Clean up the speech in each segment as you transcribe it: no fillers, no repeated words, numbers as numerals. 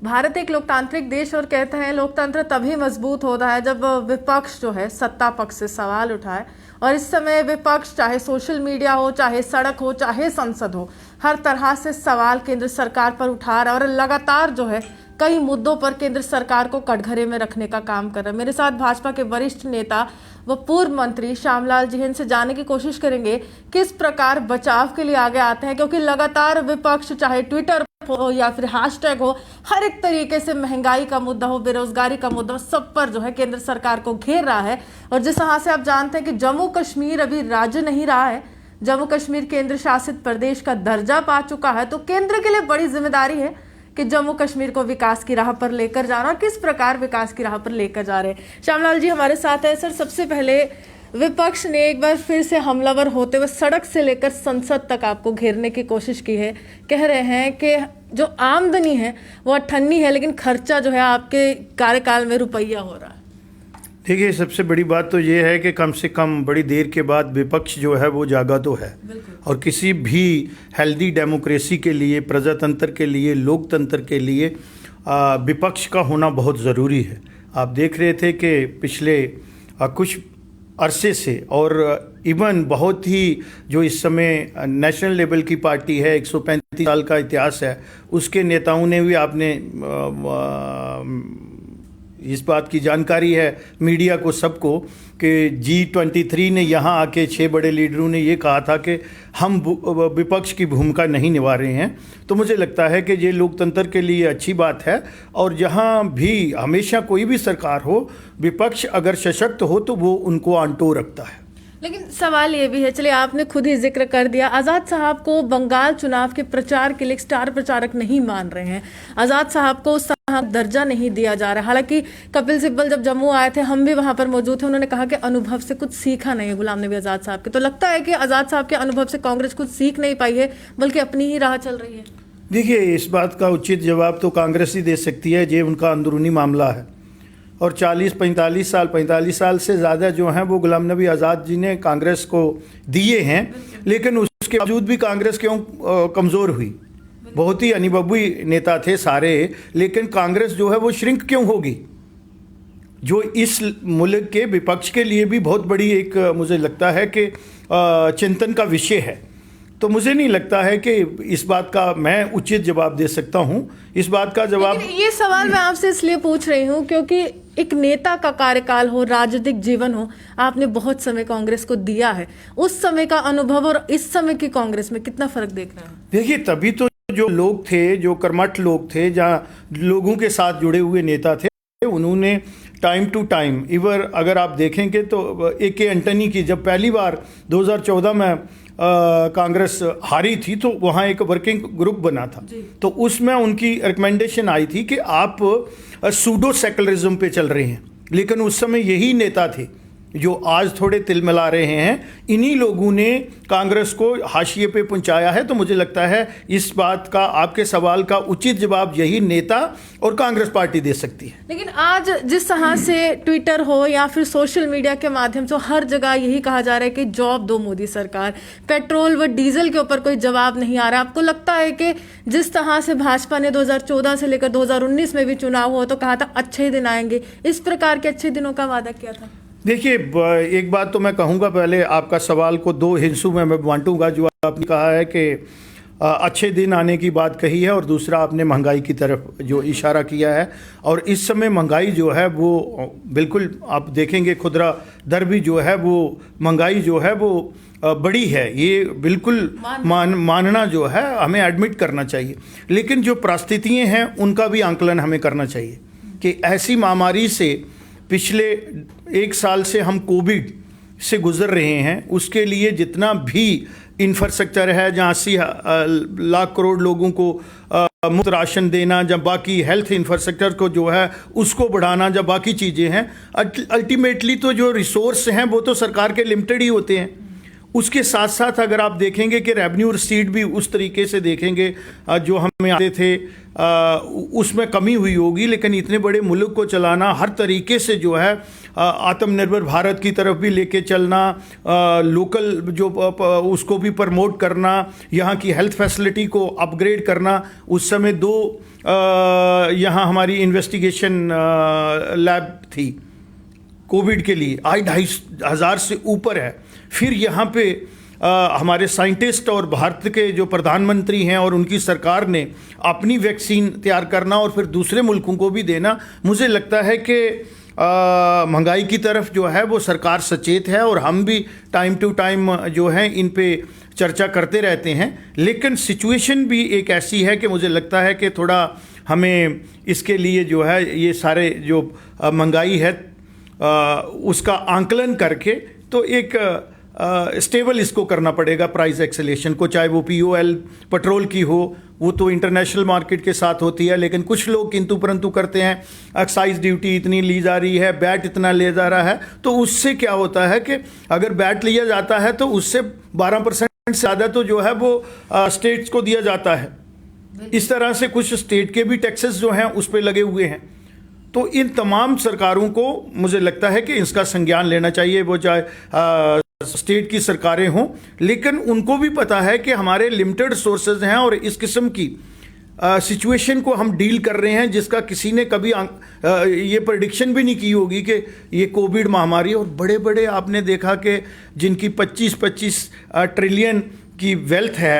भारत एक लोकतांत्रिक देश और कहते हैं लोकतंत्र तभी मजबूत होता है जब विपक्ष जो है सत्ता पक्ष से सवाल उठाए। और इस समय विपक्ष चाहे सोशल मीडिया हो, चाहे सड़क हो, चाहे संसद हो, हर तरह से सवाल केंद्र सरकार पर उठा रहा है और लगातार जो है कई मुद्दों पर केंद्र सरकार को कटघरे में रखने का काम कर रहा है। मेरे साथ भाजपा के वरिष्ठ नेता व पूर्व मंत्री श्यामलाल जी हैं, इनसे जानने की कोशिश करेंगे किस प्रकार बचाव के लिए आगे आते हैं, क्योंकि लगातार विपक्ष चाहे ट्विटर हो या फिर हैशटैग हो, हर एक तरीके से महंगाई का मुद्दा हो, बेरोजगारी का मुद्दा हो, सब पर जो है केंद्र सरकार को घेर रहा है। और जिस तरह से आप जानते हैं कि जम्मू कश्मीर अभी राज्य नहीं रहा है, जम्मू कश्मीर केंद्र शासित प्रदेश का दर्जा पा चुका है, तो केंद्र के लिए बड़ी जिम्मेदारी है कि जम्मू कश्मीर को विकास की राह पर लेकर जाना और किस प्रकार विकास की राह पर लेकर जा रहे हैं। श्यामलाल जी हमारे साथ है। सर, सबसे पहले विपक्ष ने एक बार फिर से हमलावर होते हुए सड़क से लेकर संसद तक आपको घेरने की कोशिश की है। कह रहे हैं कि जो आमदनी है वो 98 है, लेकिन खर्चा जो है आपके कार्यकाल में रुपया हो रहा है। देखिए, सबसे बड़ी बात तो ये है कि कम से कम बड़ी देर के बाद विपक्ष जो है वो जागा तो है। और किसी भी हेल्दी डेमोक्रेसी के लिए, प्रजातंत्र के लिए, लोकतंत्र के लिए विपक्ष का होना बहुत ज़रूरी है। आप देख रहे थे कि पिछले कुछ अरसे से और इवन बहुत ही जो इस समय नेशनल लेवल की पार्टी है, 135 साल का इतिहास है, उसके नेताओं ने भी आपने इस बात की जानकारी है मीडिया को सबको कि G23 ने यहाँ आके 6 बड़े लीडरों ने ये कहा था कि हम विपक्ष की भूमिका नहीं निभा रहे हैं। तो मुझे लगता है कि ये लोकतंत्र के लिए अच्छी बात है। और जहाँ भी हमेशा कोई भी सरकार हो, विपक्ष अगर सशक्त हो तो वो उनको आंटो रखता है। लेकिन सवाल ये भी है, चलिए आपने खुद ही जिक्र कर दिया, आज़ाद साहब को बंगाल चुनाव के प्रचार के लिए स्टार प्रचारक नहीं मान रहे हैं, आज़ाद साहब को उस तरह दर्जा नहीं दिया जा रहा है। हालांकि कपिल सिब्बल जब जम्मू आए थे, हम भी वहां पर मौजूद थे, उन्होंने कहा कि अनुभव से कुछ सीखा नहीं है गुलाम नबी आज़ाद साहब के। तो लगता है कि आज़ाद साहब के अनुभव से कांग्रेस कुछ सीख नहीं पाई है, बल्कि अपनी ही राह चल रही है। देखिए, इस बात का उचित जवाब तो कांग्रेस ही दे सकती है, ये उनका अंदरूनी मामला है। और 45 साल से ज़्यादा जो हैं वो गुलाम नबी आज़ाद जी ने कांग्रेस को दिए हैं, लेकिन उसके बावजूद भी कांग्रेस क्यों कमज़ोर हुई? बहुत ही अनुभवी नेता थे सारे, लेकिन कांग्रेस जो है वो श्रिंक क्यों होगी? जो इस मुल्क के विपक्ष के लिए भी बहुत बड़ी एक मुझे लगता है कि चिंतन का विषय है। तो मुझे नहीं लगता है कि इस बात का मैं उचित जवाब दे सकता हूं। इस बात का जवाब, ये सवाल मैं आपसे इसलिए पूछ रही हूं क्योंकि एक नेता का कार्यकाल हो, राजनीतिक जीवन हो, आपने बहुत समय कांग्रेस को दिया है। उस समय का अनुभव और इस समय की कांग्रेस में कितना फर्क देख रहे हैं? देखिए, तभी तो जो लोग थे, जो कर्मठ लोग थे, जहाँ लोगों के साथ जुड़े हुए नेता थे, उन्होंने टाइम टू टाइम, इवर अगर आप देखेंगे तो A.K. एंटनी की जब पहली बार 2014 में कांग्रेस हारी थी तो वहाँ एक वर्किंग ग्रुप बना था, तो उसमें उनकी रिकमेंडेशन आई थी कि आप सूडो सेकुलरिज्म पे चल रहे हैं। लेकिन उस समय यही नेता थे जो आज थोड़े तिलमिला रहे हैं। इन्हीं लोगों ने कांग्रेस को हाशिए पे पहुंचाया है। तो मुझे लगता है इस बात का, आपके सवाल का उचित जवाब यही नेता और कांग्रेस पार्टी दे सकती है। लेकिन आज जिस तरह से ट्विटर हो या फिर सोशल मीडिया के माध्यम से हर जगह यही कहा जा रहा है कि जॉब दो मोदी सरकार, पेट्रोल व डीजल के ऊपर कोई जवाब नहीं आ रहा। आपको लगता है कि जिस तरह से भाजपा ने 2014 से लेकर 2019 में भी चुनाव हुआ तो कहा था अच्छे दिन आएंगे, इस प्रकार के अच्छे दिनों का वादा किया था? देखिए, एक बात तो मैं कहूँगा, पहले आपका सवाल को 2 हिस्सों में मैं बांटूंगा। जो आपने कहा है कि अच्छे दिन आने की बात कही है, और दूसरा आपने महंगाई की तरफ जो इशारा किया है। और इस समय महंगाई जो है वो बिल्कुल आप देखेंगे, खुदरा दर भी जो है वो महंगाई जो है वो बड़ी है, ये बिल्कुल मानना जो है हमें एडमिट करना चाहिए। लेकिन जो परिस्थितियाँ हैं उनका भी आंकलन हमें करना चाहिए कि ऐसी महामारी से पिछले 1 साल से हम कोविड से गुजर रहे हैं, उसके लिए जितना भी इंफ्रास्ट्रक्चर है, जहाँ 80 लाख करोड़ लोगों को मुफ्त राशन देना, जब बाकी हेल्थ इंफ्रास्ट्रक्चर को जो है उसको बढ़ाना, जब बाकी चीज़ें हैं, अल्टीमेटली तो जो रिसोर्स हैं वो तो सरकार के लिमिटेड ही होते हैं। उसके साथ साथ अगर आप देखेंगे कि रेवेन्यू रिसीट भी उस तरीके से देखेंगे जो हमें आते थे उसमें कमी हुई होगी, लेकिन इतने बड़े मुल्क को चलाना, हर तरीके से जो है आत्मनिर्भर भारत की तरफ भी लेके चलना, लोकल जो उसको भी प्रमोट करना, यहाँ की हेल्थ फैसिलिटी को अपग्रेड करना। उस समय 2 यहाँ हमारी इन्वेस्टिगेशन लैब थी कोविड के लिए, आज 2,500 से ऊपर है। फिर यहाँ पे हमारे साइंटिस्ट और भारत के जो प्रधानमंत्री हैं और उनकी सरकार ने अपनी वैक्सीन तैयार करना और फिर दूसरे मुल्कों को भी देना। मुझे लगता है कि महंगाई की तरफ जो है वो सरकार सचेत है और हम भी टाइम टू टाइम जो है इन पे चर्चा करते रहते हैं, लेकिन सिचुएशन भी एक ऐसी है कि मुझे लगता है कि थोड़ा हमें इसके लिए जो है ये सारे जो महंगाई है उसका आंकलन करके तो एक स्टेबल इसको करना पड़ेगा, प्राइस एक्सेलेशन को, चाहे वो POL पेट्रोल की हो, वो तो इंटरनेशनल मार्केट के साथ होती है, लेकिन कुछ लोग किंतु परंतु करते हैं, एक्साइज ड्यूटी इतनी ली जा रही है, बैट इतना लिया जा रहा है, तो उससे क्या होता है कि अगर बैट लिया जाता है तो उससे 12% से ज़्यादा तो जो है वो स्टेट्स को दिया जाता है। इस तरह से कुछ स्टेट के भी टैक्सेस जो हैं उस पर लगे हुए हैं। तो इन तमाम सरकारों को मुझे लगता है कि इसका संज्ञान लेना चाहिए, वो चाहे स्टेट की सरकारें हों, लेकिन उनको भी पता है कि हमारे लिमिटेड सोर्सेज हैं और इस किस्म की सिचुएशन को हम डील कर रहे हैं जिसका किसी ने कभी ये प्रेडिक्शन भी नहीं की होगी कि ये कोविड महामारी। और बड़े बड़े आपने देखा कि जिनकी 25-25 ट्रिलियन की वेल्थ है,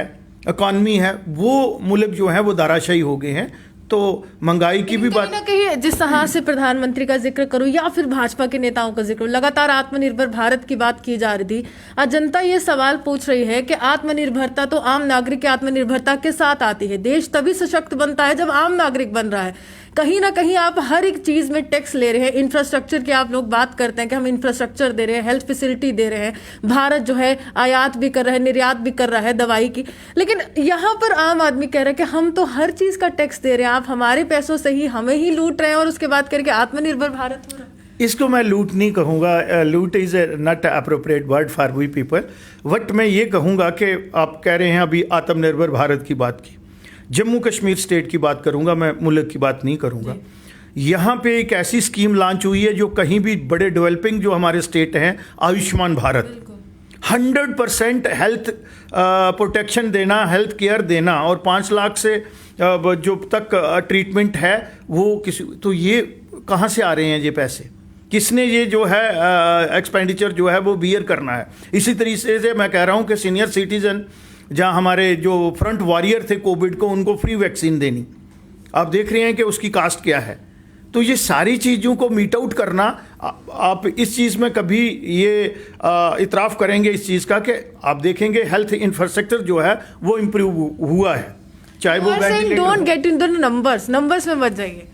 इकॉनमी है, वो मुल्क जो हैं वो धाराशायी हो गए हैं। तो महंगाई की भी बात, कहीं ना कहीं जिस तरह से प्रधानमंत्री का जिक्र करूं या फिर भाजपा के नेताओं का जिक्र, लगातार आत्मनिर्भर भारत की बात की जा रही थी। आज जनता ये सवाल पूछ रही है कि आत्मनिर्भरता तो आम नागरिक की आत्मनिर्भरता के साथ आती है। देश तभी सशक्त बनता है जब आम नागरिक बन रहा है। कहीं ना कहीं आप हर एक चीज में टैक्स ले रहे हैं। इंफ्रास्ट्रक्चर की आप लोग बात करते हैं कि हम इंफ्रास्ट्रक्चर दे रहे हैं, हेल्थ फैसिलिटी दे रहे हैं, भारत जो है आयात भी कर रहा है, निर्यात भी कर रहा है दवाई की, लेकिन यहाँ पर आम आदमी कह रहा है कि हम तो हर चीज का टैक्स दे रहे हैं, आप हमारे पैसों से ही हमें ही लूट रहे हैं और उसके बाद करके आत्मनिर्भर भारत हो रहा है। इसको मैं लूट नहीं कहूँगा, loot is a not appropriate word for we people. But मैं ये कहूँगा कि आप कह रहे हैं अभी आत्मनिर्भर भारत की बात की, जम्मू कश्मीर स्टेट की बात करूँगा, मैं मुल्क की बात नहीं करूँगा। यहाँ पे एक ऐसी स्कीम लॉन्च हुई है जो कहीं भी बड़े डेवलपिंग जो हमारे स्टेट हैं, आयुष्मान भारत, 100% हेल्थ प्रोटेक्शन देना, हेल्थ केयर देना और 5 लाख से जो तक ट्रीटमेंट है वो किसी, तो ये कहाँ से आ रहे हैं ये पैसे, किसने ये जो है एक्सपेंडिचर जो है वो बियर करना है। इसी तरीके से मैं कह रहा हूँ कि सीनियर सिटीजन, जहाँ हमारे जो फ्रंट वॉरियर थे कोविड को, उनको फ्री वैक्सीन देनी, आप देख रहे हैं कि उसकी कास्ट क्या है। तो ये सारी चीज़ों को मीट आउट करना, आप इस चीज़ में कभी ये इतराफ़ करेंगे इस चीज़ का कि आप देखेंगे हेल्थ इंफ्रास्ट्रक्चर जो है वो इम्प्रूव हुआ है, चाहे वो डोंट गेट इनटू नंबर्स में मत जाइए,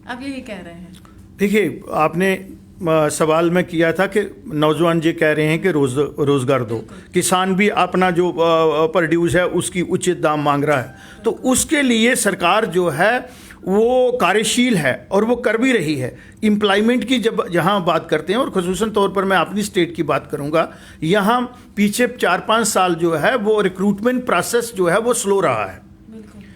आप यही कह रहे हैं। देखिए, आपने सवाल में किया था कि नौजवान जी कह रहे हैं कि रोज़गार दो, किसान भी अपना जो प्रोड्यूस है उसकी उचित दाम मांग रहा है, तो उसके लिए सरकार जो है वो कार्यशील है और वो कर भी रही है। एम्प्लॉयमेंट की जब जहाँ बात करते हैं, और खुसूसन तौर पर मैं अपनी स्टेट की बात करूँगा, यहाँ पीछे 4-5 साल जो है वो रिक्रूटमेंट प्रोसेस जो है वो स्लो रहा है।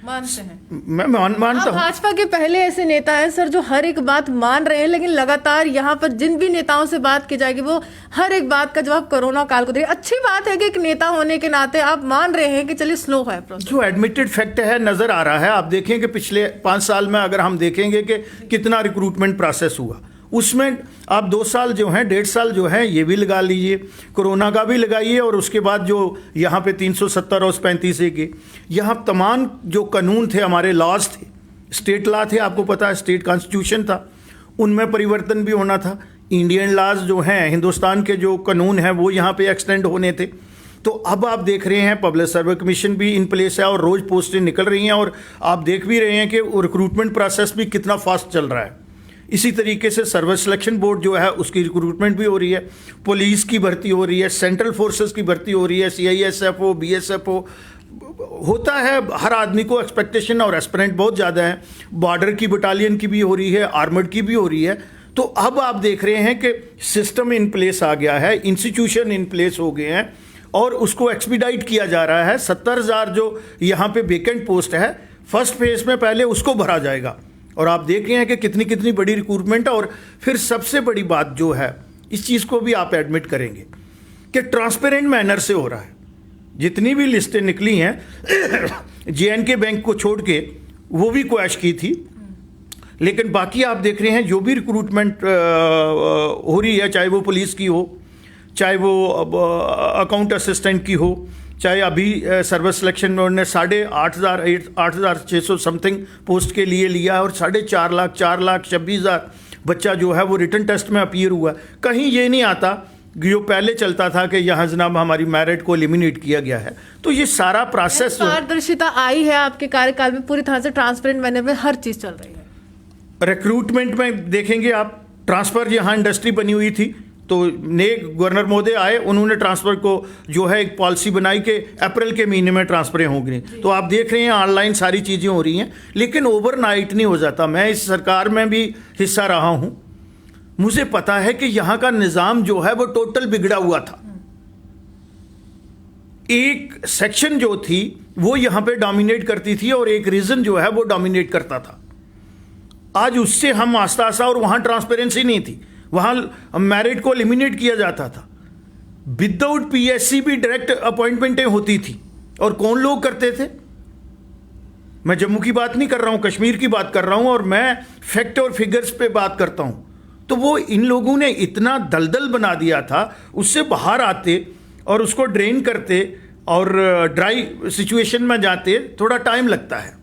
मानते हैं, मैं मानता हूँ। भाजपा के पहले ऐसे नेता हैं सर जो हर एक बात मान रहे हैं, लेकिन लगातार यहाँ पर जिन भी नेताओं से बात की जाएगी वो हर एक बात का जवाब कोरोना काल को दे। अच्छी बात है कि एक नेता होने के नाते आप मान रहे हैं कि चलिए स्लो है प्रोसेस, जो एडमिटेड फैक्ट है, नजर आ रहा है। आप देखेंगे पिछले 5 साल में अगर हम देखेंगे कि कितना रिक्रूटमेंट प्रोसेस हुआ, उसमें आप 2 साल जो हैं, 1.5 साल जो है ये भी लगा लीजिए, कोरोना का भी लगाइए, और उसके बाद जो यहाँ पे 370 और 35 के यहाँ तमाम जो कानून थे, हमारे लॉज थे, स्टेट लॉ थे, आपको पता है स्टेट कॉन्स्टिट्यूशन था, उनमें परिवर्तन भी होना था। इंडियन लॉज जो हैं, हिंदुस्तान के जो कानून हैं वो यहाँ पे एक्सटेंड होने थे। तो अब आप देख रहे हैं पब्लिक सर्विस कमीशन भी इन प्लेस है और रोज़ पोस्टें निकल रही हैं, और आप देख भी रहे हैं कि रिक्रूटमेंट प्रोसेस भी कितना फास्ट चल रहा है। इसी तरीके से सर्विस सिलेक्शन बोर्ड जो है उसकी रिक्रूटमेंट भी हो रही है, पुलिस की भर्ती हो रही है, सेंट्रल फोर्सेस की भर्ती हो रही है, CISF हो, BSF हो, होता है। हर आदमी को एक्सपेक्टेशन और एस्पिरेंट बहुत ज़्यादा है। बॉर्डर की बटालियन की भी हो रही है, आर्मर्ड की भी हो रही है। तो अब आप देख रहे हैं कि सिस्टम इन प्लेस आ गया है, इंस्टीट्यूशन इन प्लेस हो गए हैं और उसको एक्सपीडाइट किया जा रहा है। 70,000 जो यहाँ पे वेकेंट पोस्ट है फर्स्ट फेज में पहले उसको भरा जाएगा। और आप देख रहे हैं कि कितनी कितनी बड़ी रिक्रूटमेंट है। और फिर सबसे बड़ी बात जो है, इस चीज़ को भी आप एडमिट करेंगे कि ट्रांसपेरेंट मैनर से हो रहा है। जितनी भी लिस्टें निकली हैं JNK बैंक को छोड़ के, वो भी क्वैश की थी, लेकिन बाकी आप देख रहे हैं जो भी रिक्रूटमेंट हो रही है, चाहे वो पुलिस की हो, चाहे वो अकाउंट असिस्टेंट की हो, चाहे अभी सर्विस सिलेक्शन में उन्होंने 8,600 समथिंग पोस्ट के लिए लिया और 4.5 लाख 4,26,000 बच्चा जो है वो रिटन टेस्ट में अपीयर हुआ। कहीं ये नहीं आता जो पहले चलता था कि यहाँ जनाब हमारी मेरिट को एलिमिनेट किया गया है। तो ये सारा प्रोसेस, पारदर्शिता आई है आपके कार्यकाल में, पूरी तरह से ट्रांसपेरेंट मैनर में हर चीज चल रही है। रिक्रूटमेंट में देखेंगे आप, ट्रांसफर यहाँ इंडस्ट्री बनी हुई थी, तो नए गवर्नर महोदय आए, उन्होंने ट्रांसफर को जो है एक पॉलिसी बनाई कि अप्रैल के महीने में ट्रांसफरें होंगी। तो आप देख रहे हैं ऑनलाइन सारी चीज़ें हो रही हैं, लेकिन ओवरनाइट नहीं हो जाता। मैं इस सरकार में भी हिस्सा रहा हूं, मुझे पता है कि यहाँ का निज़ाम जो है वो टोटल बिगड़ा हुआ था। एक सेक्शन जो थी वो यहाँ पे डोमिनेट करती थी और एक रीजन जो है वो डोमिनेट करता था। आज उससे हम आस्ता आस्ता, और वहाँ ट्रांसपेरेंसी नहीं थी, वहाँ मैरिट को एलिमिनेट किया जाता था। विदाउट PSC भी डायरेक्ट अपॉइंटमेंटें होती थी। और कौन लोग करते थे? मैं जम्मू की बात नहीं कर रहा हूँ, कश्मीर की बात कर रहा हूँ, और मैं फैक्ट और फिगर्स पे बात करता हूँ। तो वो इन लोगों ने इतना दलदल बना दिया था, उससे बाहर आते और उसको ड्रेन करते और ड्राई सिचुएशन में जाते थोड़ा टाइम लगता है।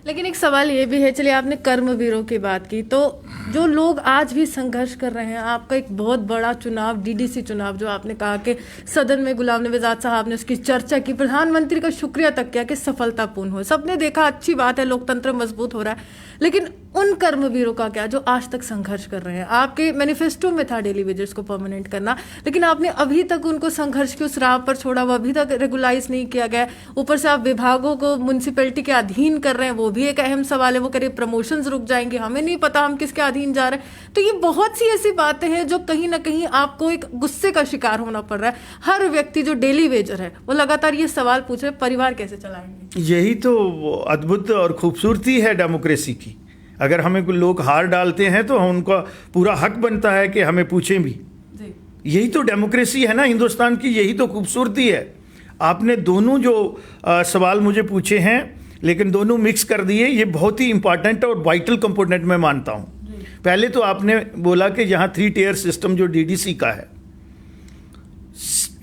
लेकिन एक सवाल ये भी है, चलिए आपने कर्मवीरों की बात की, तो जो लोग आज भी संघर्ष कर रहे हैं, आपका एक बहुत बड़ा चुनाव DDC चुनाव, जो आपने कहा कि सदन में गुलाम नबी आज़ाद साहब ने उसकी चर्चा की, प्रधानमंत्री का शुक्रिया तक किया कि सफलतापूर्ण हो, सबने देखा अच्छी बात है, लोकतंत्र मजबूत हो रहा है, लेकिन उन कर्मवीरों का क्या जो आज तक संघर्ष कर रहे हैं? आपके मैनिफेस्टो में था डेली वेजेस को परमानेंट करना, लेकिन आपने अभी तक उनको संघर्ष की उस राह पर छोड़ा, वो अभी तक रेगुलाइज नहीं किया गया। ऊपर से आप विभागों को म्यूनसिपैलिटी के अधीन कर रहे हैं, वो भी एक अहम सवाल है। वो कह प्रमोशंस रुक जाएंगे, हमें नहीं पता हम किसके अधीन जा रहे हैं। तो ये बहुत सी ऐसी बातें हैं जो कहीं ना कहीं आपको एक गुस्से का शिकार होना पड़ रहा है। हर व्यक्ति जो डेली वेजर है वो लगातार ये सवाल पूछ रहे, परिवार कैसे चलाएंगे? यही तो अद्भुत और खूबसूरती है डेमोक्रेसी की। अगर हमें लोग हार डालते हैं तो उनका पूरा हक बनता है कि हमें पूछें भी। यही तो डेमोक्रेसी है ना हिंदुस्तान की, यही तो खूबसूरती है। आपने दोनों जो सवाल मुझे पूछे हैं, लेकिन दोनों मिक्स कर दिए, ये बहुत ही इंपॉर्टेंट और वाइटल कंपोनेंट मैं मानता हूँ। पहले तो आपने बोला कि यहाँ 3 टियर सिस्टम जो DDC का है,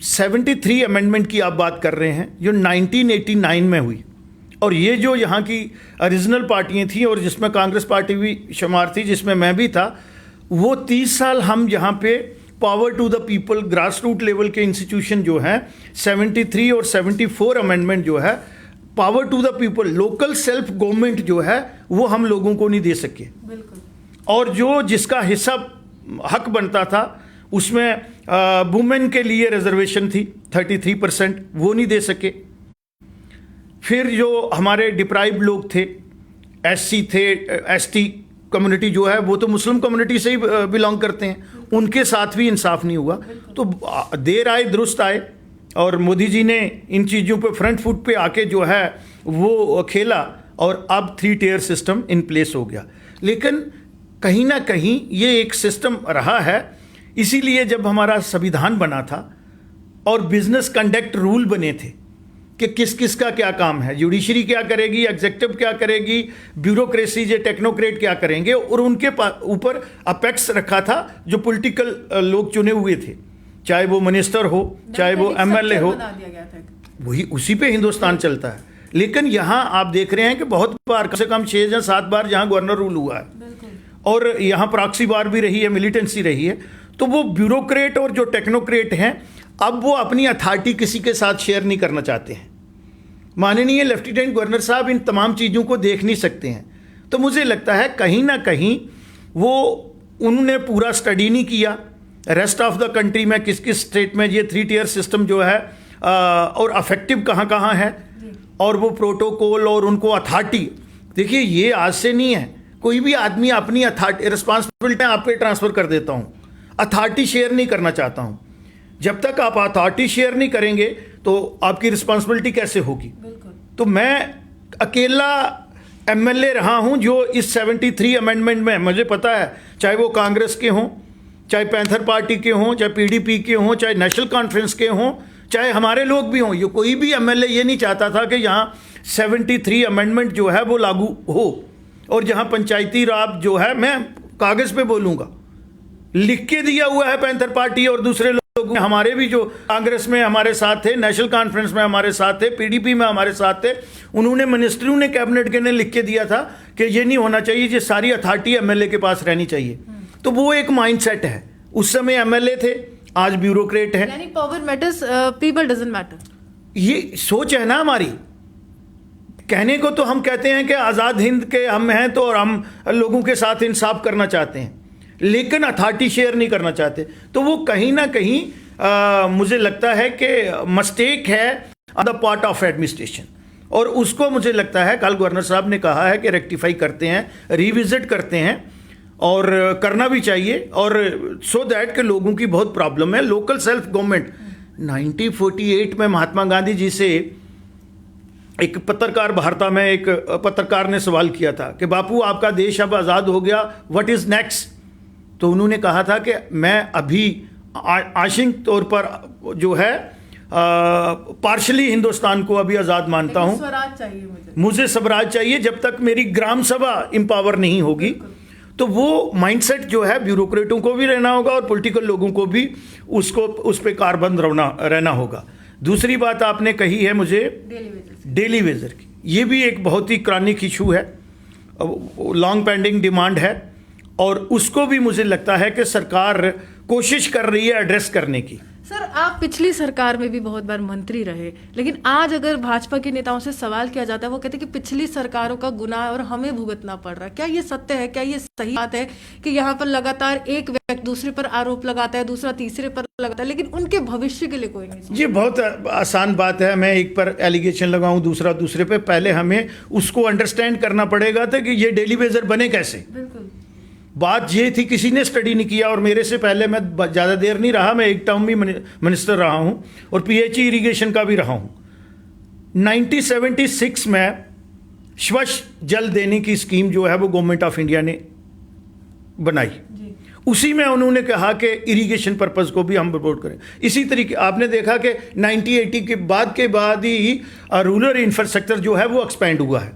73 अमेंडमेंट की आप बात कर रहे हैं जो 1989 में हुई, और ये जो यहाँ की ओरिजिनल पार्टियाँ थी और जिसमें कांग्रेस पार्टी भी शुमार थी, जिसमें मैं भी था, वो 30 साल हम यहाँ पे power to the people grass root level के इंस्टीट्यूशन जो हैं 73 और 74 अमेंडमेंट जो है power to the people, local self government जो है वो हम लोगों को नहीं दे सके। और जो जिसका हिस्सा हक बनता था उसमें वुमेन के लिए रिजर्वेशन थी 33%, वो नहीं दे सके। फिर जो हमारे डिप्राइव्ड लोग थे, SC थे, ST कम्युनिटी जो है वो तो मुस्लिम कम्युनिटी से ही बिलोंग करते हैं, उनके साथ भी इंसाफ नहीं हुआ। तो देर आए दुरुस्त आए, और मोदी जी ने इन चीज़ों पे फ्रंट फुट पे आके जो है वो खेला, और अब 3 टियर सिस्टम इन प्लेस हो गया। लेकिन कहीं ना कहीं ये एक सिस्टम रहा है, इसीलिए जब हमारा संविधान बना था और बिजनेस कंडक्ट रूल बने थे कि किस किस का क्या काम है, जुडिशरी क्या करेगी, एग्जीक्यूटिव क्या करेगी, ब्यूरोक्रेसी जो टेक्नोक्रेट क्या करेंगे, और उनके ऊपर अपेक्स रखा था जो पॉलिटिकल लोग चुने हुए थे, चाहे वो मिनिस्टर हो, चाहे वो MLA हो, वही उसी पे हिंदुस्तान चलता है। लेकिन यहाँ आप देख रहे हैं कि बहुत बार, कम से कम 6 या 7 बार जहाँ गवर्नर रूल हुआ है, और यहाँ प्रॉक्सी वार भी रही है, मिलिटेंसी रही है। तो वो ब्यूरोक्रेट और जो टेक्नोक्रेट हैं, अब वो अपनी अथॉरिटी किसी के साथ शेयर नहीं करना चाहते हैं। माननीय लेफ्टिनेंट गवर्नर साहब इन तमाम चीज़ों को देख नहीं सकते हैं। तो मुझे लगता है कहीं ना कहीं वो उन्होंने पूरा स्टडी नहीं किया रेस्ट ऑफ द कंट्री में किस किस स्टेट में ये 3 टियर सिस्टम जो है और अफेक्टिव कहाँ कहाँ है, और वो प्रोटोकॉल और उनको अथॉरिटी। देखिए ये आज से नहीं है, कोई भी आदमी अपनी अथॉरिटी रिस्पॉन्सिबिलिटी आप पे ट्रांसफ़र कर देता हूँ, अथॉरिटी शेयर नहीं करना चाहता हूँ। जब तक आप अथॉरिटी शेयर नहीं करेंगे तो आपकी रिस्पॉन्सिबिलिटी कैसे होगी? तो मैं अकेला एमएलए रहा हूं जो इस 73 अमेंडमेंट में, मुझे पता है, चाहे वो कांग्रेस के हों, चाहे पैंथर पार्टी के हों, चाहे पीडीपी के हों, चाहे नेशनल कॉन्फ्रेंस के हों, चाहे हमारे लोग भी हों, ये कोई भी एमएलए ये नहीं चाहता था कि यहाँ 73 अमेंडमेंट जो है वो लागू हो। और जहाँ पंचायती राज जो है, मैं कागज़ पे बोलूँगा, लिख के दिया हुआ है पैंथर पार्टी और दूसरे लोग, हमारे भी जो कांग्रेस में हमारे साथ थे, नेशनल कॉन्फ्रेंस में हमारे साथ थे, पीडीपी में हमारे साथ थे, उन्होंने मिनिस्ट्रियों ने, कैबिनेट के ने लिख के दिया था कि ये नहीं होना चाहिए, ये सारी अथॉरिटी एमएलए के पास रहनी चाहिए। तो वो एक माइंडसेट है। उस समय एमएलए थे, आज ब्यूरोक्रेट है। यानी power matters, people doesn't matter, ये सोच है ना हमारी। कहने को तो हम कहते हैं कि आज़ाद हिंद के हम हैं तो, और हम लोगों के साथ इंसाफ करना चाहते हैं, लेकिन अथॉरिटी शेयर नहीं करना चाहते। तो वो कहीं ना कहीं मुझे लगता है कि मिस्टेक है on the part of administration, और उसको मुझे लगता है कल गवर्नर साहब ने कहा है कि रेक्टिफाई करते हैं, रिविजिट करते हैं, और करना भी चाहिए, और सो दैट के लोगों की बहुत प्रॉब्लम है। लोकल सेल्फ गवर्नमेंट 1948 में महात्मा गांधी जी से एक पत्रकार, भारता में एक पत्रकार ने सवाल किया था कि बापू आपका देश अब आज़ाद हो गया, व्हाट इज़ नेक्स्ट? तो उन्होंने कहा था कि मैं अभी आंशिक तौर पर जो है पार्शली हिंदुस्तान को अभी आज़ाद मानता हूँ, स्वराज चाहिए मुझे स्वराज चाहिए जब तक मेरी ग्राम सभा एम्पावर नहीं होगी। तो वो माइंडसेट जो है ब्यूरोक्रेटों को भी रहना होगा और पॉलिटिकल लोगों को भी उसको उस पर कारबंद रहना होगा। दूसरी बात आपने कही है मुझे डेली वेजर की, ये भी एक बहुत ही क्रॉनिक इशू है, लॉन्ग पेंडिंग डिमांड है, और उसको भी मुझे लगता है कि सरकार कोशिश कर रही है एड्रेस करने की। सर, आप पिछली सरकार में भी बहुत बार मंत्री रहे, लेकिन आज अगर भाजपा के नेताओं से सवाल किया जाता है, वो कहते हैं कि पिछली सरकारों का गुनाह और हमें भुगतना पड़ रहा है। क्या ये सत्य है? क्या ये सही बात है कि यहाँ पर लगातार एक व्यक्ति दूसरे पर आरोप लगाता है, दूसरा तीसरे पर लगाता है, लेकिन उनके भविष्य के लिए कोई नहीं सोचता? ये बहुत आसान बात है, मैं एक पर एलिगेशन लगाऊं, दूसरा दूसरे पे। पहले हमें उसको अंडरस्टैंड करना पड़ेगा था कि ये डेली वेजर बने कैसे। बिल्कुल, बात ये थी, किसी ने स्टडी नहीं किया, और मेरे से पहले, मैं ज़्यादा देर नहीं रहा, मैं एक टर्म भी मिनिस्टर रहा हूँ और पीएचई इरिगेशन का भी रहा हूँ। 1976 में स्वच्छ जल देने की स्कीम जो है वो गवर्नमेंट ऑफ इंडिया ने बनाई। उसी में उन्होंने कहा कि इरिगेशन पर्पस को भी हम सपोर्ट करें। इसी तरीके आपने देखा कि 1980 के बाद ही रूरल इंफ्रास्ट्रक्चर जो है वो एक्सपेंड हुआ है।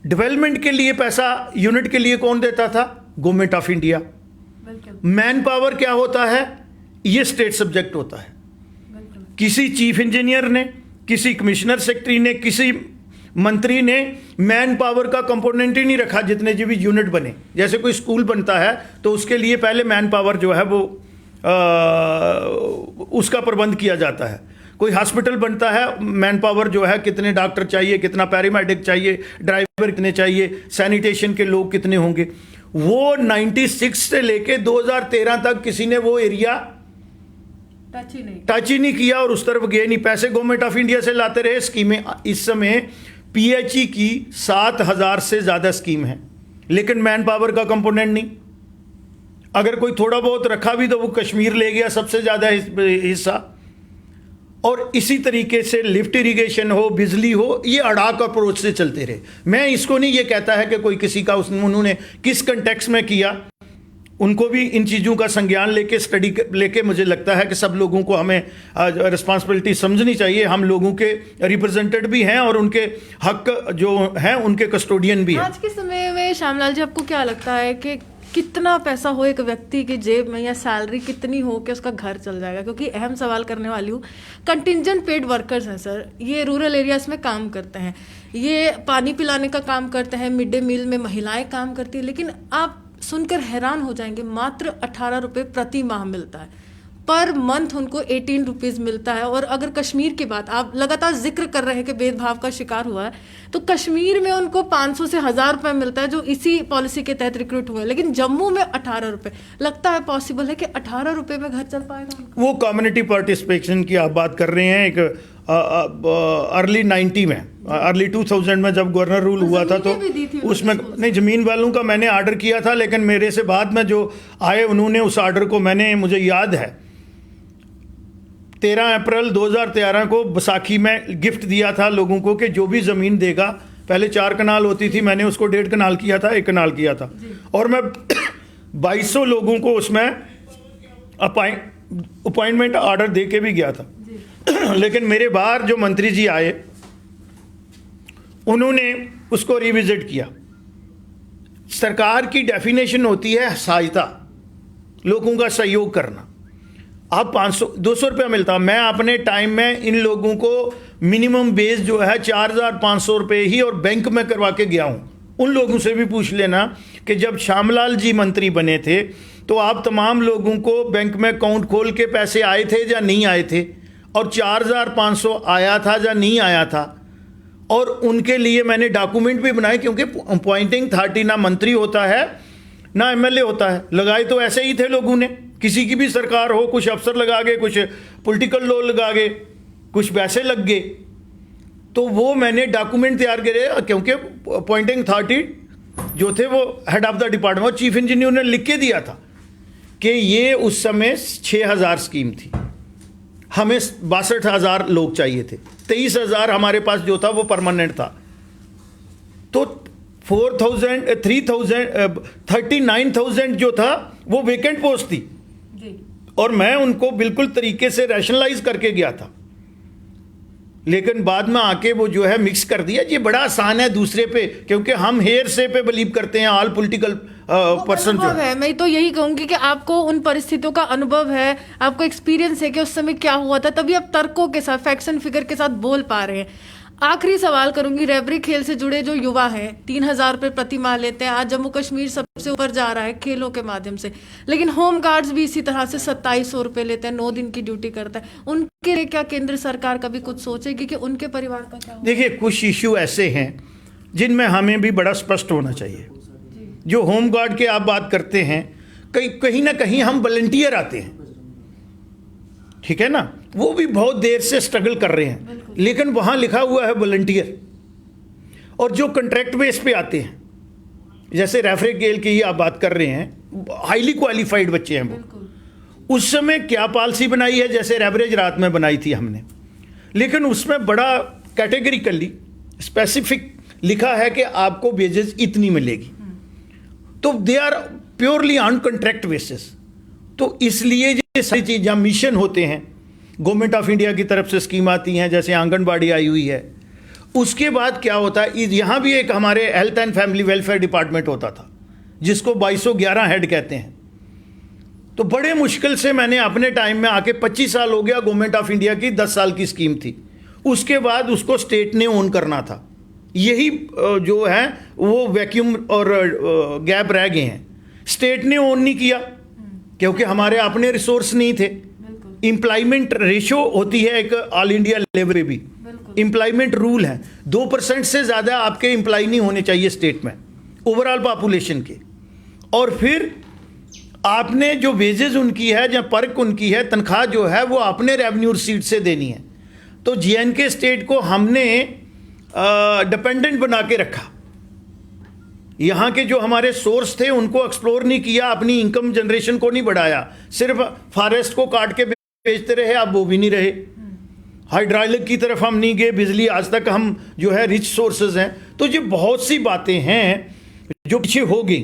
डेवलपमेंट के लिए पैसा यूनिट के लिए कौन देता था? Government of India. Man power क्या होता है? ये स्टेट सब्जेक्ट होता है। किसी चीफ इंजीनियर ने, किसी कमिश्नर सेक्रेटरी ने, किसी मंत्री ने मैन पावर का कंपोनेंट ही नहीं रखा। जितने भी यूनिट बने, जैसे कोई स्कूल बनता है तो उसके लिए पहले मैन पावर जो है वो उसका प्रबंध किया जाता है। कोई हॉस्पिटल बनता है, मैन पावर जो है, कितने डॉक्टर चाहिए, कितना पैरामेडिक चाहिए, ड्राइवर कितने चाहिए, सैनिटेशन के लोग कितने होंगे। वो 96 से लेके 2013 तक किसी ने वो एरिया टच ही नहीं किया और उस तरफ गए नहीं। पैसे गवर्नमेंट ऑफ इंडिया से लाते रहे। स्कीमें इस समय पीएचई की 7000 से ज़्यादा स्कीम है, लेकिन मैन पावर का कंपोनेंट नहीं। अगर कोई थोड़ा बहुत रखा भी तो वो कश्मीर ले गया सबसे ज़्यादा हिस्सा। और इसी तरीके से लिफ्ट इरिगेशन हो, बिजली हो, ये अड़ाक अप्रोच से चलते रहे। मैं इसको नहीं ये कहता है कि कोई किसी का उन्होंने किस कंटेक्स्ट में किया, उनको भी इन चीज़ों का संज्ञान लेके, स्टडी लेके, मुझे लगता है कि सब लोगों को हमें रिस्पॉन्सिबिलिटी समझनी चाहिए। हम लोगों के रिप्रेजेंटेड भी हैं और उनके हक जो हैं उनके कस्टोडियन भी हैं। आज के समय में श्यामलाल जी, आपको क्या लगता है कि कितना पैसा हो एक व्यक्ति की जेब में, या सैलरी कितनी हो कि उसका घर चल जाएगा? क्योंकि अहम सवाल करने वाली हूँ। कंटिजेंट पेड वर्कर्स हैं सर, ये रूरल एरियाज में काम करते हैं, ये पानी पिलाने का काम करते हैं, मिड डे मील में महिलाएं काम करती हैं, लेकिन आप सुनकर हैरान हो जाएंगे, मात्र 18 रुपये प्रति माह मिलता है। पर मंथ उनको 18 रुपीज़ मिलता है। और अगर कश्मीर की बात, आप लगातार जिक्र कर रहे हैं कि भेदभाव का शिकार हुआ है, तो कश्मीर में उनको 500 से 1000 रुपये मिलता है, जो इसी पॉलिसी के तहत रिक्रूट हुए। लेकिन जम्मू में 18 रुपये। लगता है पॉसिबल है कि 18 रुपये में घर चल पाएगा? वो कम्युनिटी पार्टिसिपेशन की आप बात कर रहे हैं। एक अर्ली 90 में, अर्ली 2000 में जब गवर्नर रूल हुआ था तो उसमें नहीं, ज़मीन वालों का मैंने ऑर्डर किया था, लेकिन मेरे से बाद में जो आए उन्होंने उस ऑर्डर को, मैंने, मुझे याद है 13 अप्रैल 2013 को बैसाखी में गिफ्ट दिया था लोगों को कि जो भी ज़मीन देगा पहले 4 कनाल होती थी, मैंने उसको 1.5 कनाल किया था, 1 कनाल किया था, और मैं 2200 लोगों को उसमें अपॉइंटमेंट ऑर्डर दे के भी गया था। लेकिन मेरे बाहर जो मंत्री जी आए, उन्होंने उसको रिविजिट किया। सरकार की डेफिनेशन होती है सहायता, लोगों का सहयोग करना। अब 500-200 रुपया मिलता, मैं अपने टाइम में इन लोगों को मिनिमम बेस जो है 4500 रुपये ही और बैंक में करवा के गया हूँ। उन लोगों से भी पूछ लेना कि जब श्यामलाल जी मंत्री बने थे तो आप तमाम लोगों को बैंक में अकाउंट खोल के पैसे आए थे या नहीं आए थे, और 4500 आया था या नहीं आया था, और उनके लिए मैंने डॉक्यूमेंट भी बनाए, क्योंकि अपॉइंटिंग अथॉरिटी ना मंत्री होता है ना एमएलए होता है। लगाए तो ऐसे ही थे लोगों ने, किसी की भी सरकार हो, कुछ अफसर लगा गए, कुछ पॉलिटिकल लोग लगा गए, कुछ पैसे लग गए। तो वो मैंने डॉक्यूमेंट तैयार करे, क्योंकि अपॉइंटिंग अथॉरिटी जो थे वो head of the department, chief engineer ने लिख के दिया था कि ये उस समय 6000 स्कीम थी, हमें 62,000 लोग चाहिए थे, 23,000 हमारे पास जो था वो परमानेंट था। तो 39,000 जो था वो वेकेंट पोस्ट थी, और मैं उनको बिल्कुल तरीके से रैशनलाइज करके गया था। लेकिन बाद में आके वो जो है मिक्स कर दिया। ये बड़ा आसान है दूसरे पे, क्योंकि हम हेयर से पे बिलीव करते हैं, ऑल पॉलिटिकल पर्सन जो है। मैं तो यही कहूंगी कि आपको उन परिस्थितियों का अनुभव है, आपको एक्सपीरियंस है कि उस समय क्या हुआ था, तभी आप तर्कों के साथ, फैक्ट्स एंड फिगर के साथ बोल पा रहे हैं। आखिरी सवाल करूंगी, रेबरी खेल से जुड़े जो युवा हैं 3000 रुपये प्रति माह लेते हैं, आज जम्मू कश्मीर सबसे ऊपर जा रहा है खेलों के माध्यम से, लेकिन होम गार्ड्स भी इसी तरह से 2700 रुपये लेते हैं, 9 दिन की ड्यूटी करता है। उनके लिए क्या केंद्र सरकार कभी कुछ सोचेगी कि उनके परिवार का क्या होगा? देखिए, कुछ इश्यू ऐसे हैं जिनमें हमें भी बड़ा स्पष्ट होना चाहिए। जो होम गार्ड के आप बात करते हैं, कहीं ना कहीं हम वॉलंटियर आते हैं, ठीक है ना, वो भी बहुत देर से स्ट्रगल कर रहे हैं, लेकिन वहां लिखा हुआ है वॉलंटियर। और जो कॉन्ट्रैक्ट बेस पे आते हैं, जैसे रेफरी गेल की ही आप बात कर रहे हैं, हाईली क्वालिफाइड बच्चे हैं वो। उस समय क्या पॉलिसी बनाई है, जैसे एवरेज रात में बनाई थी हमने, लेकिन उसमें बड़ा कैटेगरिकली स्पेसिफिक लिखा है कि आपको वेजेस इतनी मिलेगी। तो they are purely on contract basis. तो इसलिए ये सारी चीज़ें मिशन होते हैं, गवर्नमेंट ऑफ इंडिया की तरफ से स्कीम आती हैं, जैसे आंगनबाड़ी आई हुई है। उसके बाद क्या होता है, यहाँ भी एक हमारे health and family welfare department होता था, जिसको 2211 हेड कहते हैं। तो बड़े मुश्किल से मैंने अपने टाइम में आके 25 साल हो गया, गवर्नमेंट ऑफ इंडिया की 10 साल की स्कीम थी, उसके बाद उसको स्टेट ने ओन करना था। यही जो है वो वैक्यूम और गैप रह गए हैं, स्टेट ने ओन नहीं किया क्योंकि हमारे अपने रिसोर्स नहीं थे। एम्प्लॉयमेंट रेशो होती है एक ऑल इंडिया लेवल पे भी, एम्प्लॉयमेंट रूल है, 2% से ज़्यादा आपके एम्प्लॉय नहीं होने चाहिए स्टेट में ओवरऑल पॉपुलेशन के। और फिर आपने जो वेजेस उनकी है या पर्क उनकी है, तनख्वाह जो है वो अपने रेवेन्यू सीट से देनी है। तो JNK स्टेट को हमने डिपेंडेंट बना के रखा। यहाँ के जो हमारे सोर्स थे उनको एक्सप्लोर नहीं किया, अपनी इनकम जनरेशन को नहीं बढ़ाया, सिर्फ फॉरेस्ट को काट के बेचते रहे, अब वो भी नहीं रहे। हाइड्रोलिक की तरफ हम नहीं गए, बिजली आज तक हम जो है रिच सोर्सेज हैं। तो ये बहुत सी बातें हैं जो पीछे हो गई,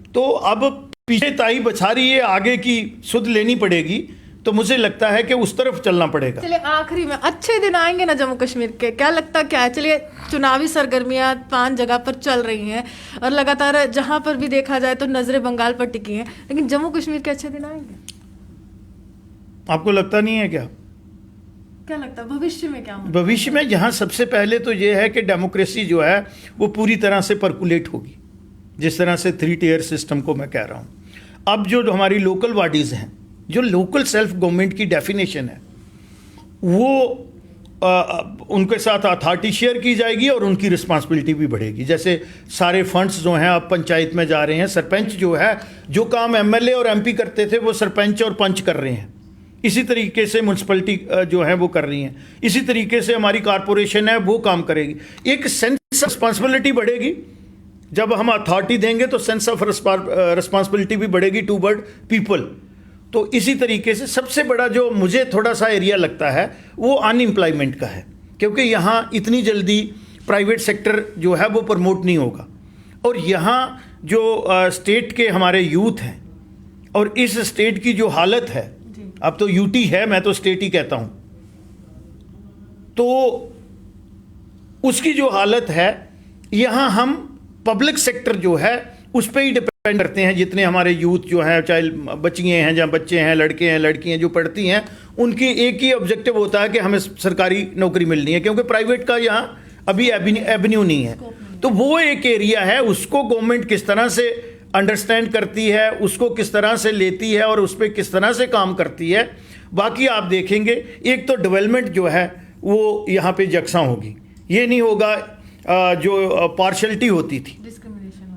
तो अब पीछे ताई बचा रही है, आगे की सुध लेनी पड़ेगी। तो मुझे लगता है कि उस तरफ चलना पड़ेगा। चलिए आखिरी में, अच्छे दिन आएंगे ना जम्मू कश्मीर के, क्या लगता क्या है? चलिए, चुनावी सरगर्मियां 5 जगह पर चल रही हैं और लगातार जहां पर भी देखा जाए तो नजरें बंगाल पर टिकी हैं, लेकिन जम्मू कश्मीर के अच्छे दिन आएंगे? आपको लगता नहीं है क्या? क्या लगता है भविष्य में क्या होगा? भविष्य में जहां सबसे पहले तो ये है कि डेमोक्रेसी जो है वो पूरी तरह से पर्कुलेट होगी, जिस तरह से 3 टियर सिस्टम को मैं कह रहा हूं। अब जो हमारी लोकल बॉडीज हैं, जो लोकल सेल्फ गवर्नमेंट की डेफिनेशन है, वो उनके साथ अथॉरिटी शेयर की जाएगी और उनकी रिस्पांसिबिलिटी भी बढ़ेगी। जैसे सारे फंड्स जो हैं अब पंचायत में जा रहे हैं, सरपंच जो है, जो काम MLA और MP करते थे वो सरपंच और पंच कर रहे हैं। इसी तरीके से म्यूनसिपलिटी जो है वो कर रही हैं, इसी तरीके से हमारी कॉरपोरेशन है वो काम करेगी। एक सेंस ऑफ रिस्पांसिबिलिटी बढ़ेगी, जब हम अथॉरिटी देंगे तो सेंस ऑफ रिस्पांसिबिलिटी भी बढ़ेगी टूवर्ड पीपल। तो इसी तरीके से सबसे बड़ा जो मुझे थोड़ा सा एरिया लगता है वो अनएम्प्लॉयमेंट का है, क्योंकि यहाँ इतनी जल्दी प्राइवेट सेक्टर जो है वो प्रमोट नहीं होगा। और यहाँ जो स्टेट के हमारे यूथ हैं और इस स्टेट की जो हालत है, अब तो यूटी है, मैं तो स्टेट ही कहता हूँ, तो उसकी जो हालत है, यहाँ हम पब्लिक सेक्टर जो है उस पर ही डिपेंड करते हैं। जितने हमारे यूथ जो हैं, चाहे बच्चियाँ हैं, जहाँ बच्चे हैं, लड़के हैं, लड़कियाँ जो पढ़ती हैं, उनकी एक ही ऑब्जेक्टिव होता है कि हमें सरकारी नौकरी मिलनी है, क्योंकि प्राइवेट का यहाँ अभी एवेन्यू नहीं है। तो वो एक एरिया है, उसको गवर्नमेंट किस तरह से अंडरस्टैंड करती है, उसको किस तरह से लेती है और उस पर किस तरह से काम करती है। बाकी आप देखेंगे एक तो डेवलपमेंट जो है वो यहाँ पे यकसा होगी, ये नहीं होगा जो पार्शलिटी होती थी,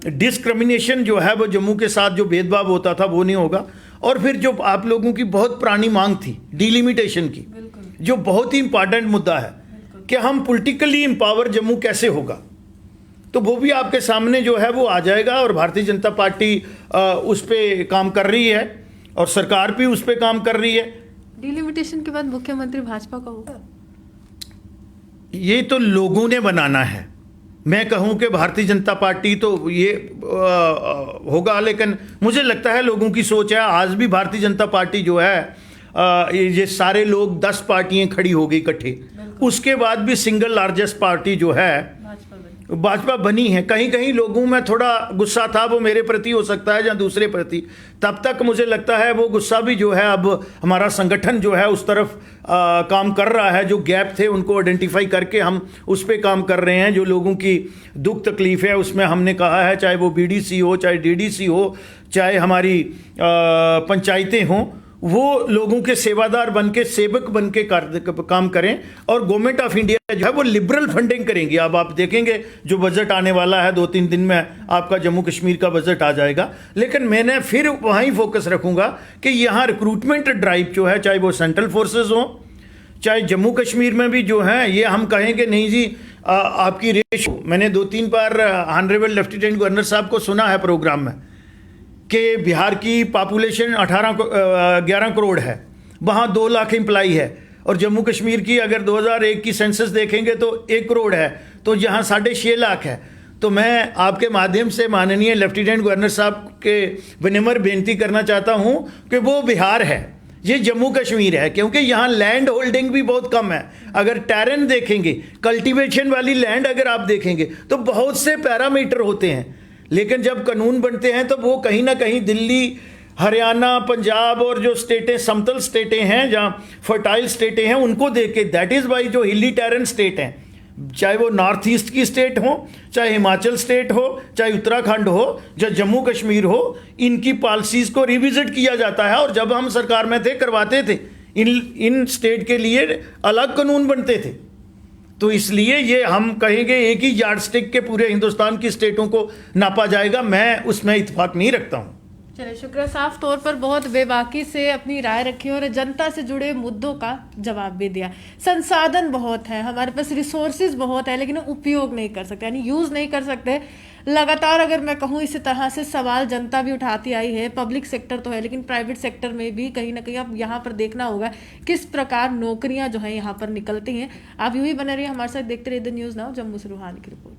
डिस्क्रिमिनेशन जो है वो जम्मू के साथ जो भेदभाव होता था वो नहीं होगा। और फिर जो आप लोगों की बहुत पुरानी मांग थी डिलिमिटेशन की, जो बहुत ही इंपॉर्टेंट मुद्दा है कि हम पॉलिटिकली एम्पावर जम्मू कैसे होगा, तो वो भी आपके सामने जो है वो आ जाएगा। और भारतीय जनता पार्टी उस पर काम कर रही है और सरकार भी उस पर काम कर रही है। डिलिमिटेशन के बाद मुख्यमंत्री भाजपा का होगा, ये तो लोगों ने बनाना है। मैं कहूं कि भारतीय जनता पार्टी तो ये होगा, लेकिन मुझे लगता है लोगों की सोच है। आज भी भारतीय जनता पार्टी जो है ये सारे लोग 10 पार्टियां खड़ी हो गई इकट्ठे, उसके बाद भी सिंगल लार्जेस्ट पार्टी जो है भाजपा बनी है। कहीं कहीं लोगों में थोड़ा गुस्सा था, वो मेरे प्रति हो सकता है या दूसरे प्रति, तब तक मुझे लगता है वो गुस्सा भी जो है अब हमारा संगठन जो है उस तरफ काम कर रहा है। जो गैप थे उनको आइडेंटिफाई करके हम उस पर काम कर रहे हैं। जो लोगों की दुख तकलीफ है उसमें हमने कहा है, चाहे वो बीडीसी हो, चाहे डीडीसी हो, चाहे हमारी पंचायतें हों, वो लोगों के सेवादार बन के, सेवक बन के काम करें। और गवर्नमेंट ऑफ इंडिया जो है वो लिबरल फंडिंग करेंगी। अब आप देखेंगे जो बजट आने वाला है 2-3 दिन में आपका जम्मू कश्मीर का बजट आ जाएगा। लेकिन मैंने फिर वहीं फोकस रखूंगा कि यहाँ रिक्रूटमेंट ड्राइव जो है, चाहे वो सेंट्रल फोर्सेज हो, चाहे जम्मू कश्मीर में भी जो है, ये हम कहेंगे नहीं जी आपकी रेशो। मैंने 2-3 बार ऑनरेबल लेफ्टिनेंट गवर्नर साहब को सुना है प्रोग्राम में कि बिहार की पॉपुलेशन 11 करोड़ है, वहाँ 2 लाख एम्प्लाई है, और जम्मू कश्मीर की अगर 2001 की सेंसस देखेंगे तो 1 करोड़ है, तो यहाँ 6.5 लाख है। तो मैं आपके माध्यम से माननीय लेफ्टिनेंट गवर्नर साहब के विनम्र बेनती करना चाहता हूँ कि वो बिहार है, ये जम्मू कश्मीर है, क्योंकि यहाँ लैंड होल्डिंग भी बहुत कम है। अगर टेरेन देखेंगे, कल्टीवेशन वाली लैंड अगर आप देखेंगे तो बहुत से पैरामीटर होते हैं, लेकिन जब कानून बनते हैं तो वो कहीं ना कहीं दिल्ली, हरियाणा, पंजाब और जो स्टेटें समतल स्टेटें हैं, जहाँ फर्टाइल स्टेटें हैं, उनको देख के, दैट इज़ वाई जो हिली टेरेन स्टेट हैं, चाहे वो नॉर्थ ईस्ट की स्टेट हो, चाहे हिमाचल स्टेट हो, चाहे उत्तराखंड हो, चाहे जम्मू कश्मीर हो, इनकी पॉलिसीज़ को रिविजिट किया जाता है। और जब हम सरकार में थे करवाते थे, इन स्टेट के लिए अलग कानून बनते थे। तो इसलिए ये हम कहेंगे एक ही यार्डस्टिक के पूरे हिंदुस्तान की स्टेटों को नापा जाएगा, मैं उसमें इत्तेफाक नहीं रखता हूँ। चलिए, शुक्रिया। साफ तौर पर बहुत बेबाकी से अपनी राय रखी और जनता से जुड़े मुद्दों का जवाब भी दिया। संसाधन बहुत है, हमारे पास रिसोर्सेज बहुत है, लेकिन उपयोग नहीं कर सकते, यानी यूज नहीं कर सकते। लगातार अगर मैं कहूँ इसी तरह से सवाल जनता भी उठाती आई है। पब्लिक सेक्टर तो है, लेकिन प्राइवेट सेक्टर में भी कहीं ना कहीं अब यहाँ पर देखना होगा किस प्रकार नौकरियां जो है यहाँ पर निकलती हैं। आप यूं ही बने रहिए हमारे साथ, देखते रहिए द न्यूज़ नाउ। जम्मू से रूहानी की रिपोर्ट।